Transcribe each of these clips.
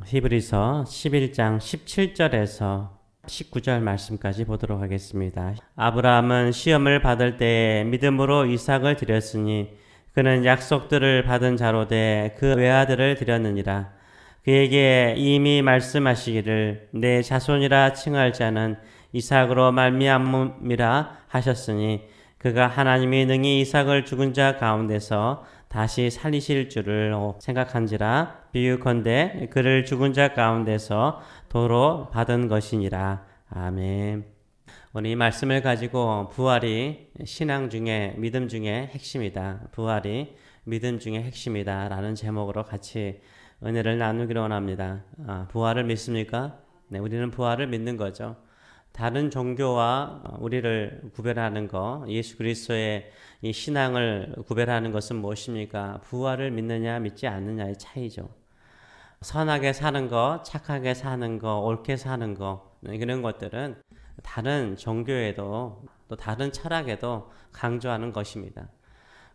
히브리서 11장 17절에서 19절 말씀까지 보도록 하겠습니다. 아브라함은 시험을 받을 때에 믿음으로 이삭을 드렸으니 그는 약속들을 받은 자로 돼 그 외아들을 드렸느니라. 그에게 이미 말씀하시기를 내 자손이라 칭할 자는 이삭으로 말미암음이라 하셨으니 그가 하나님이 능히 이삭을 죽은 자 가운데서 다시 살리실 줄을 생각한지라. 비유컨대 그를 죽은 자 가운데서 도로 받은 것이니라. 아멘. 오늘 이 말씀을 가지고 부활이 신앙 중에 믿음 중에 핵심이다. 부활이 믿음 중에 핵심이다 라는 제목으로 같이 은혜를 나누기를 원합니다. 부활을 믿습니까? 네, 우리는 부활을 믿는 거죠. 다른 종교와 우리를 구별하는 거, 예수 그리스도의 이 신앙을 구별하는 것은 무엇입니까? 부활을 믿느냐 믿지 않느냐의 차이죠. 선하게 사는 거, 착하게 사는 거, 옳게 사는 거, 이런 것들은 다른 종교에도 또 다른 철학에도 강조하는 것입니다.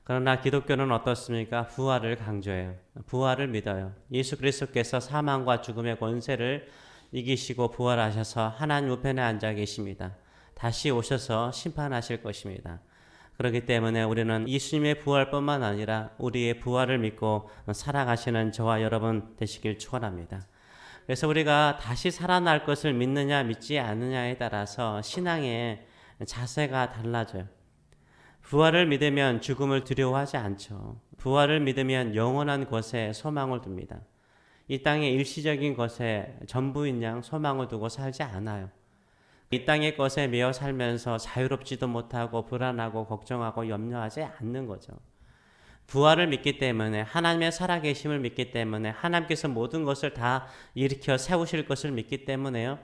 그러나 기독교는 어떻습니까? 부활을 강조해요. 부활을 믿어요. 예수 그리스도께서 사망과 죽음의 권세를 이기시고 부활하셔서 하나님 우편에 앉아 계십니다. 다시 오셔서 심판하실 것입니다. 그렇기 때문에 우리는 예수님의 부활뿐만 아니라 우리의 부활을 믿고 살아가시는 저와 여러분 되시길 축원합니다. 그래서 우리가 다시 살아날 것을 믿느냐 믿지 않느냐에 따라서 신앙의 자세가 달라져요. 부활을 믿으면 죽음을 두려워하지 않죠. 부활을 믿으면 영원한 곳에 소망을 둡니다. 이 땅의 일시적인 것에 전부인 양 소망을 두고 살지 않아요. 이 땅의 것에 매여 살면서 자유롭지도 못하고 불안하고 걱정하고 염려하지 않는 거죠. 부활을 믿기 때문에 하나님의 살아계심을 믿기 때문에 하나님께서 모든 것을 다 일으켜 세우실 것을 믿기 때문에요.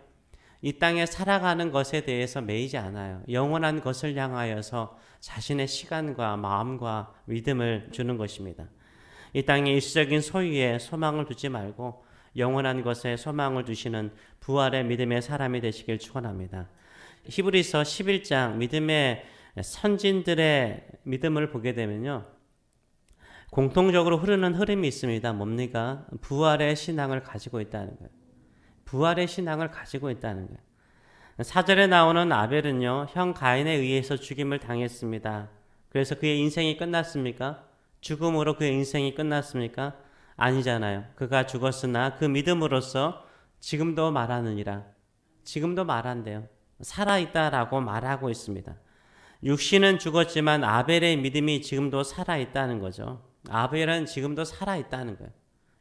이 땅에 살아가는 것에 대해서 매이지 않아요. 영원한 것을 향하여서 자신의 시간과 마음과 믿음을 주는 것입니다. 이 땅의 일시적인 소유에 소망을 두지 말고 영원한 것에 소망을 두시는 부활의 믿음의 사람이 되시길 축원합니다. 히브리서 11장 믿음의 선진들의 믿음을 보게 되면요. 공통적으로 흐르는 흐름이 있습니다. 뭡니까? 부활의 신앙을 가지고 있다는 거예요. 부활의 신앙을 가지고 있다는 거예요. 4절에 나오는 아벨은요. 형 가인에 의해서 죽임을 당했습니다. 그래서 그의 인생이 끝났습니까? 죽음으로 그의 인생이 끝났습니까? 아니잖아요. 그가 죽었으나 그 믿음으로써 지금도 말하느니라. 지금도 말한대요. 살아있다라고 말하고 있습니다. 육신은 죽었지만 아벨의 믿음이 지금도 살아있다는 거죠. 아벨은 지금도 살아있다는 거예요.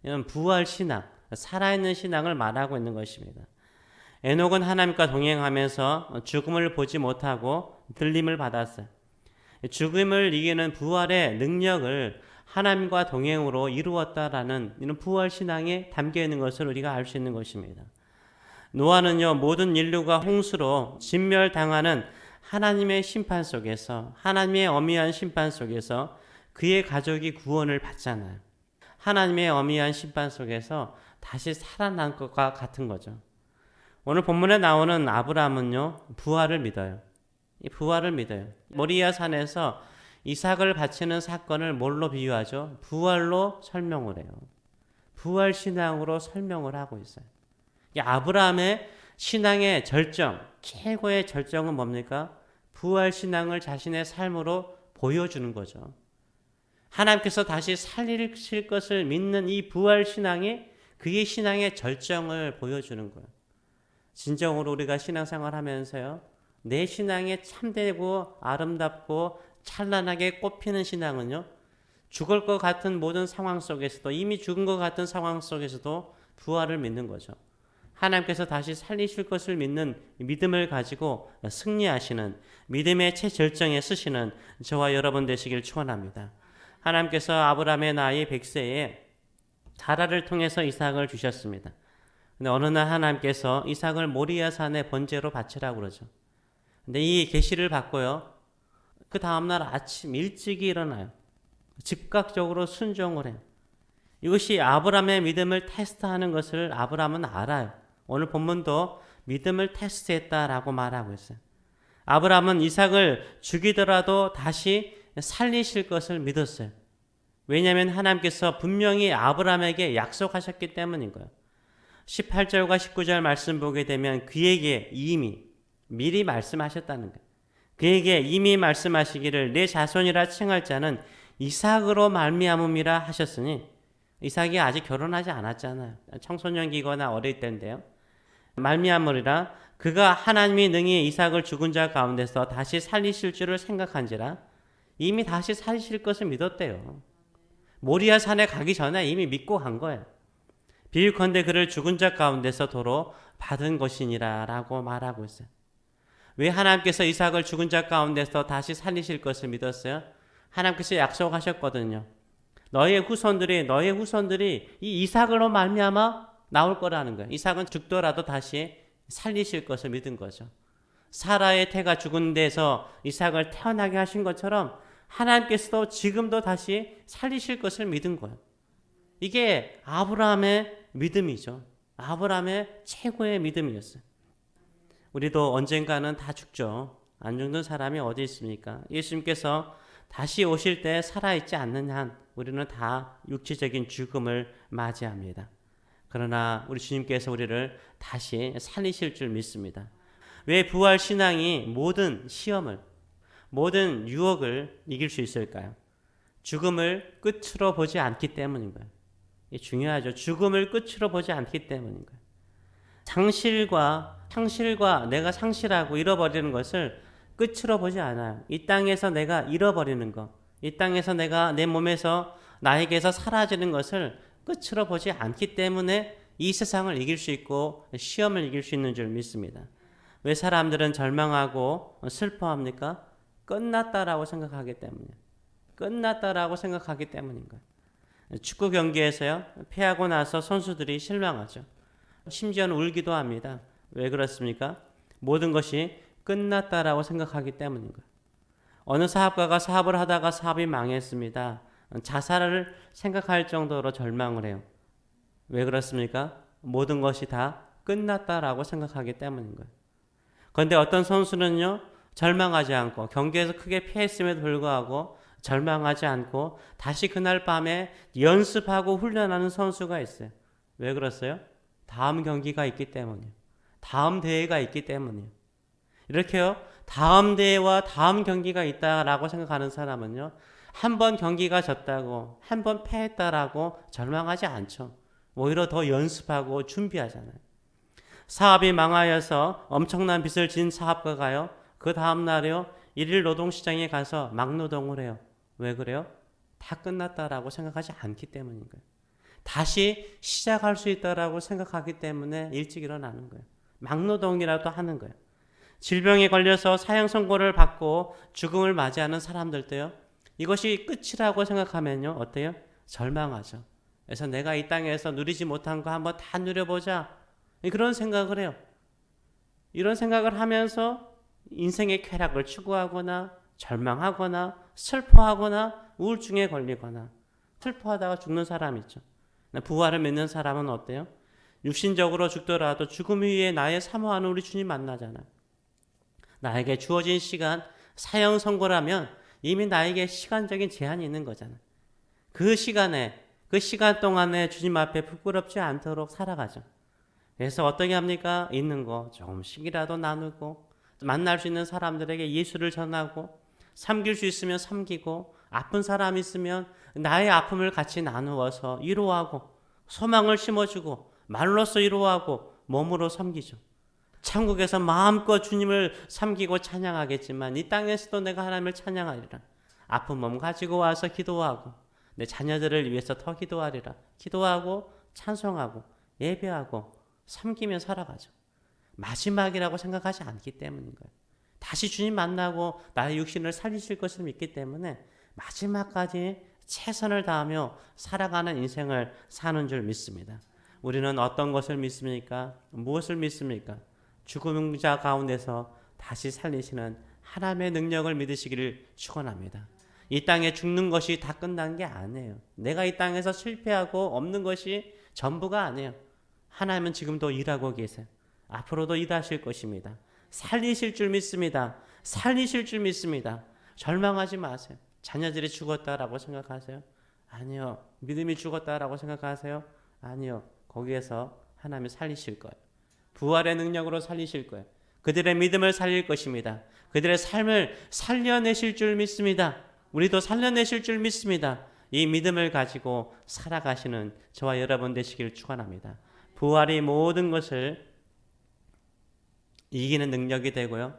이건 부활 신앙, 살아있는 신앙을 말하고 있는 것입니다. 에녹은 하나님과 동행하면서 죽음을 보지 못하고 들림을 받았어요. 죽음을 이기는 부활의 능력을 하나님과 동행으로 이루었다라는 이런 부활 신앙에 담겨 있는 것을 우리가 알 수 있는 것입니다. 노아는요, 모든 인류가 홍수로 진멸당하는 하나님의 심판 속에서, 하나님의 엄미한 심판 속에서 그의 가족이 구원을 받잖아요. 하나님의 엄미한 심판 속에서 다시 살아난 것과 같은 거죠. 오늘 본문에 나오는 아브라함은요, 부활을 믿어요. 이 부활을 믿어요. 모리아 산에서 이삭을 바치는 사건을 뭘로 비유하죠? 부활로 설명을 해요. 부활 신앙으로 설명을 하고 있어요. 이 아브라함의 신앙의 절정, 최고의 절정은 뭡니까? 부활 신앙을 자신의 삶으로 보여주는 거죠. 하나님께서 다시 살리실 것을 믿는 이 부활 신앙이 그의 신앙의 절정을 보여주는 거예요. 진정으로 우리가 신앙생활 하면서요. 내 신앙에 참되고 아름답고 찬란하게 꽃피는 신앙은요. 죽을 것 같은 모든 상황 속에서도 이미 죽은 것 같은 상황 속에서도 부활을 믿는 거죠. 하나님께서 다시 살리실 것을 믿는 믿음을 가지고 승리하시는 믿음의 최절정에 쓰시는 저와 여러분 되시길 축원합니다. 하나님께서 아브라함의 나이 100세에 사라를 통해서 이삭을 주셨습니다. 근데 어느 날 하나님께서 이삭을 모리아 산의 번제로 바치라고 그러죠. 근데 이 계시를 받고요. 그 다음날 아침 일찍이 일어나요. 즉각적으로 순종을 해요. 이것이 아브라함의 믿음을 테스트하는 것을 아브라함은 알아요. 오늘 본문도 믿음을 테스트했다라고 말하고 있어요. 아브라함은 이삭을 죽이더라도 다시 살리실 것을 믿었어요. 왜냐하면 하나님께서 분명히 아브라함에게 약속하셨기 때문인 거예요. 18절과 19절 말씀 보게 되면 그에게 이미 미리 말씀하셨다는 거예요. 그에게 이미 말씀하시기를 내 자손이라 칭할 자는 이삭으로 말미암음이라 하셨으니, 이삭이 아직 결혼하지 않았잖아요. 청소년기거나 어릴 때인데요. 말미암으리라 그가 하나님이 능히 이삭을 죽은 자 가운데서 다시 살리실 줄을 생각한지라. 이미 다시 살리실 것을 믿었대요. 모리아 산에 가기 전에 이미 믿고 간 거예요. 비유컨대 그를 죽은 자 가운데서 도로 받은 것이니라 라고 말하고 있어요. 왜 하나님께서 이삭을 죽은 자 가운데서 다시 살리실 것을 믿었어요? 하나님께서 약속하셨거든요. 너의 후손들이 이 이삭으로 말미암아 나올 거라는 거예요. 이삭은 죽더라도 다시 살리실 것을 믿은 거죠. 사라의 태가 죽은 데서 이삭을 태어나게 하신 것처럼 하나님께서도 지금도 다시 살리실 것을 믿은 거예요. 이게 아브라함의 믿음이죠. 아브라함의 최고의 믿음이었어요. 우리도 언젠가는 다 죽죠. 안 죽는 사람이 어디 있습니까? 예수님께서 다시 오실 때 살아있지 않는 한 우리는 다 육체적인 죽음을 맞이합니다. 그러나 우리 주님께서 우리를 다시 살리실 줄 믿습니다. 왜 부활 신앙이 모든 시험을, 모든 유혹을 이길 수 있을까요? 죽음을 끝으로 보지 않기 때문인 거예요. 이게 중요하죠. 죽음을 끝으로 보지 않기 때문인 거예요. 상실과 내가 상실하고 잃어버리는 것을 끝으로 보지 않아요. 이 땅에서 내가 잃어버리는 것, 이 땅에서 내가 내 몸에서 나에게서 사라지는 것을 끝으로 보지 않기 때문에 이 세상을 이길 수 있고 시험을 이길 수 있는 줄 믿습니다. 왜 사람들은 절망하고 슬퍼합니까? 끝났다라고 생각하기 때문이에요. 끝났다라고 생각하기 때문인 거예요. 축구 경기에서요, 패하고 나서 선수들이 실망하죠. 심지어는 울기도 합니다. 왜 그렇습니까? 모든 것이 끝났다라고 생각하기 때문인 거예요. 어느 사업가가 사업을 하다가 사업이 망했습니다. 자살을 생각할 정도로 절망을 해요. 왜 그렇습니까? 모든 것이 다 끝났다라고 생각하기 때문인 거예요. 그런데 어떤 선수는요, 절망하지 않고 경기에서 크게 패했음에도 불구하고 절망하지 않고 다시 그날 밤에 연습하고 훈련하는 선수가 있어요. 왜 그렇어요? 다음 경기가 있기 때문이에요. 다음 대회가 있기 때문이에요. 이렇게요, 다음 대회와 다음 경기가 있다라고 생각하는 사람은요, 한 번 경기가 졌다고, 한 번 패했다라고 절망하지 않죠. 오히려 더 연습하고 준비하잖아요. 사업이 망하여서 엄청난 빚을 진 사업가가요, 그 다음날에요, 일일 노동시장에 가서 막노동을 해요. 왜 그래요? 다 끝났다라고 생각하지 않기 때문인 거예요. 다시 시작할 수 있다라고 생각하기 때문에 일찍 일어나는 거예요. 막노동이라도 하는 거예요. 질병에 걸려서 사형 선고를 받고 죽음을 맞이하는 사람들도요, 이것이 끝이라고 생각하면요, 어때요? 절망하죠. 그래서 내가 이 땅에서 누리지 못한 거 한번 다 누려보자, 그런 생각을 해요. 이런 생각을 하면서 인생의 쾌락을 추구하거나 절망하거나 슬퍼하거나 우울증에 걸리거나 슬퍼하다가 죽는 사람이 있죠. 부활을 믿는 사람은 어때요? 육신적으로 죽더라도 죽음 위에 나의 사모하는 우리 주님 만나잖아요. 나에게 주어진 시간, 사형 선고라면 이미 나에게 시간적인 제한이 있는 거잖아요. 그 시간 동안에 주님 앞에 부끄럽지 않도록 살아가죠. 그래서 어떻게 합니까? 있는 거 조금씩이라도 나누고, 만날 수 있는 사람들에게 예수를 전하고, 섬길 수 있으면 섬기고, 아픈 사람 있으면 나의 아픔을 같이 나누어서 위로하고, 소망을 심어주고, 말로써 위로하고, 몸으로 섬기죠. 천국에서 마음껏 주님을 섬기고 찬양하겠지만 이 땅에서도 내가 하나님을 찬양하리라. 아픈 몸 가지고 와서 기도하고, 내 자녀들을 위해서 더 기도하리라. 기도하고 찬송하고 예배하고 섬기며 살아가죠. 마지막이라고 생각하지 않기 때문인 거예요. 다시 주님 만나고 나의 육신을 살리실 것을 믿기 때문에 마지막까지 최선을 다하며 살아가는 인생을 사는 줄 믿습니다. 우리는 어떤 것을 믿습니까? 무엇을 믿습니까? 죽은 자 가운데서 다시 살리시는 하나님의 능력을 믿으시기를 축원합니다. 이 땅에 죽는 것이 다 끝난 게 아니에요. 내가 이 땅에서 실패하고 없는 것이 전부가 아니에요. 하나님은 지금도 일하고 계세요. 앞으로도 일하실 것입니다. 살리실 줄 믿습니다. 살리실 줄 믿습니다. 절망하지 마세요. 자녀들이 죽었다라고 생각하세요? 아니요. 믿음이 죽었다라고 생각하세요? 아니요. 거기에서 하나님이 살리실 거예요. 부활의 능력으로 살리실 거예요. 그들의 믿음을 살릴 것입니다. 그들의 삶을 살려내실 줄 믿습니다. 우리도 살려내실 줄 믿습니다. 이 믿음을 가지고 살아가시는 저와 여러분 되시길 축원합니다. 부활이 모든 것을 이기는 능력이 되고요.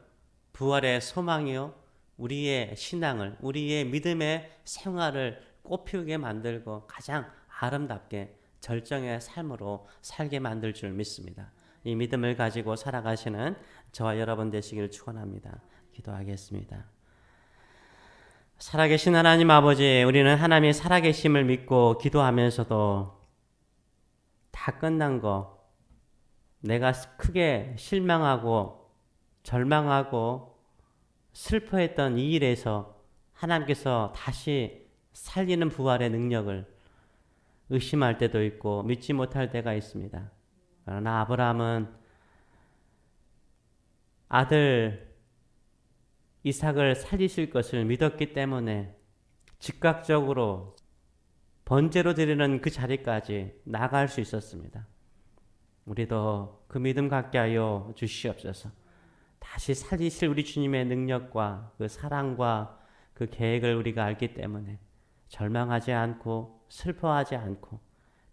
부활의 소망이요. 우리의 신앙을, 우리의 믿음의 생활을 꽃피우게 만들고 가장 아름답게 절정의 삶으로 살게 만들 줄 믿습니다. 이 믿음을 가지고 살아가시는 저와 여러분 되시길 축원합니다. 기도하겠습니다. 살아계신 하나님 아버지, 우리는 하나님의 살아계심을 믿고 기도하면서도 다 끝난 거, 내가 크게 실망하고 절망하고 슬퍼했던 이 일에서 하나님께서 다시 살리는 부활의 능력을 의심할 때도 있고 믿지 못할 때가 있습니다. 그러나 아브라함은 아들 이삭을 살리실 것을 믿었기 때문에 즉각적으로 번제로 드리는 그 자리까지 나갈 수 있었습니다. 우리도 그 믿음 갖게 하여 주시옵소서. 다시 살리실 우리 주님의 능력과 그 사랑과 그 계획을 우리가 알기 때문에 절망하지 않고 슬퍼하지 않고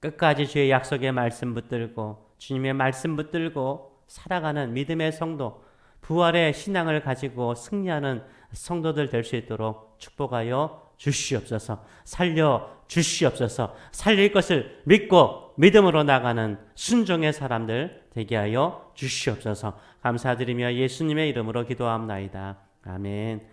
끝까지 주의 약속의 말씀 붙들고 주님의 말씀 붙들고 살아가는 믿음의 성도, 부활의 신앙을 가지고 승리하는 성도들 될 수 있도록 축복하여 주시옵소서. 살려 주시옵소서. 살릴 것을 믿고 믿음으로 나가는 순종의 사람들 되게 하여 주시옵소서. 감사드리며 예수님의 이름으로 기도합나이다. 아멘.